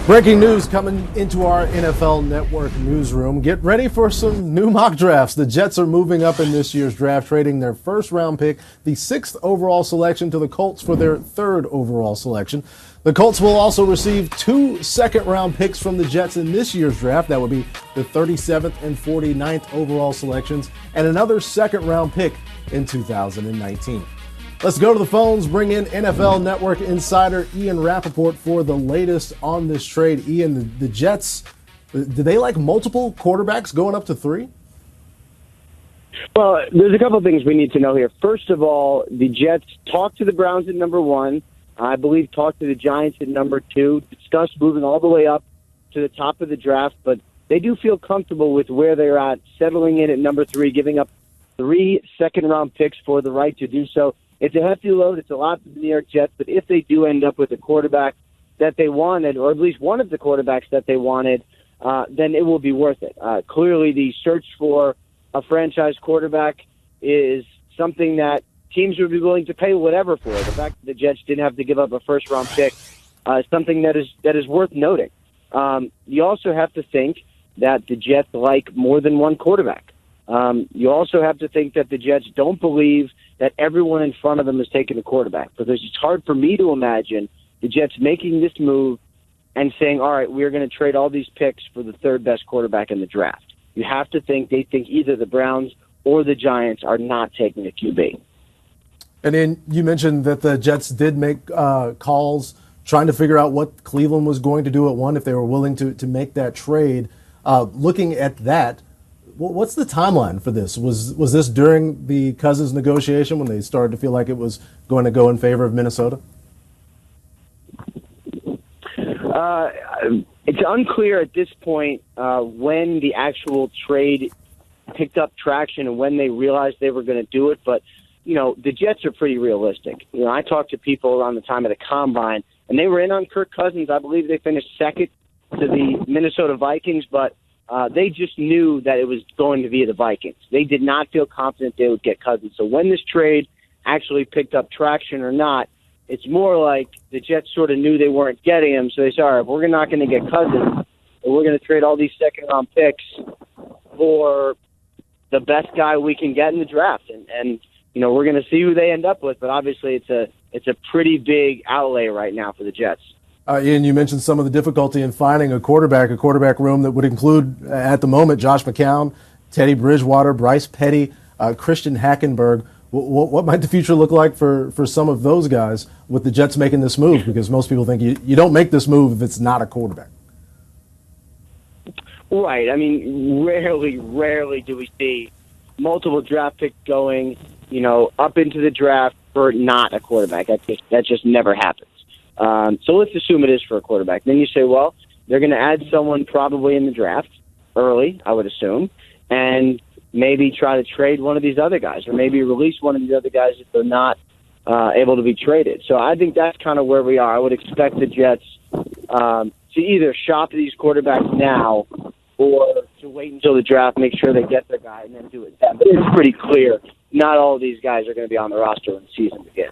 Breaking news coming into our NFL Network newsroom. Get ready for some new mock drafts. The Jets are moving up in this year's draft, trading their first round pick, the 6th overall selection, to the Colts for their 3rd overall selection. The Colts will also receive 2 second-round picks from the Jets in this year's draft. That would be the 37th and 49th overall selections, and another second-round pick in 2019. Let's go to the phones, bring in NFL Network insider Ian Rapoport for the latest on this trade. Ian, the Jets, do they like multiple quarterbacks going up to 3? Well, there's a couple of things we need to know here. First of all, the Jets talked to the Browns at number 1. I believe talked to the Giants at number 2, discussed moving all the way up to the top of the draft, but they do feel comfortable with where they're at, settling in at number 3, giving up 3 second-round picks for the right to do so. It's a hefty load. It's a lot for the New York Jets, but if they do end up with a quarterback that they wanted, or at least one of the quarterbacks that they wanted, then it will be worth it. Clearly, the search for a franchise quarterback is something that teams would be willing to pay whatever for. The fact that the Jets didn't have to give up a first-round pick is something that is worth noting. You also have to think that the Jets like more than one quarterback. You also have to think that the Jets don't believe that everyone in front of them is taking a quarterback, because it's hard for me to imagine the Jets making this move and saying, all right, we're going to trade all these picks for the 3rd best quarterback in the draft. You have to think they think either the Browns or the Giants are not taking a QB. And then you mentioned that the Jets did make calls trying to figure out what Cleveland was going to do at 1 if they were willing to make that trade. Looking at that, what's the timeline for this? Was this during the Cousins negotiation when they started to feel like it was going to go in favor of Minnesota? It's unclear at this point when the actual trade picked up traction and when they realized they were going to do it. But, the Jets are pretty realistic. I talked to people around the time of the Combine, and they were in on Kirk Cousins. I believe they finished 2nd to the Minnesota Vikings, but they just knew that it was going to be the Vikings. They did not feel confident they would get Cousins. So when this trade actually picked up traction or not, it's more like the Jets sort of knew they weren't getting him. So they said, all right, we're not going to get Cousins, and we're going to trade all these second-round picks for the best guy we can get in the draft. And we're going to see who they end up with. But obviously it's a pretty big outlay right now for the Jets. Ian, you mentioned some of the difficulty in finding a quarterback room that would include, at the moment, Josh McCown, Teddy Bridgewater, Bryce Petty, Christian Hackenberg. What might the future look like for some of those guys with the Jets making this move? Because most people think you don't make this move if it's not a quarterback. Right. I mean, rarely do we see multiple draft picks going, up into the draft for not a quarterback. That just never happens. So let's assume it is for a quarterback. Then you say, well, they're going to add someone probably in the draft early, I would assume, and maybe try to trade one of these other guys, or maybe release one of these other guys if they're not able to be traded. So I think that's kind of where we are. I would expect the Jets to either shop these quarterbacks now or to wait until the draft, make sure they get their guy, and then do it then. But it's pretty clear not all of these guys are going to be on the roster when the season begins.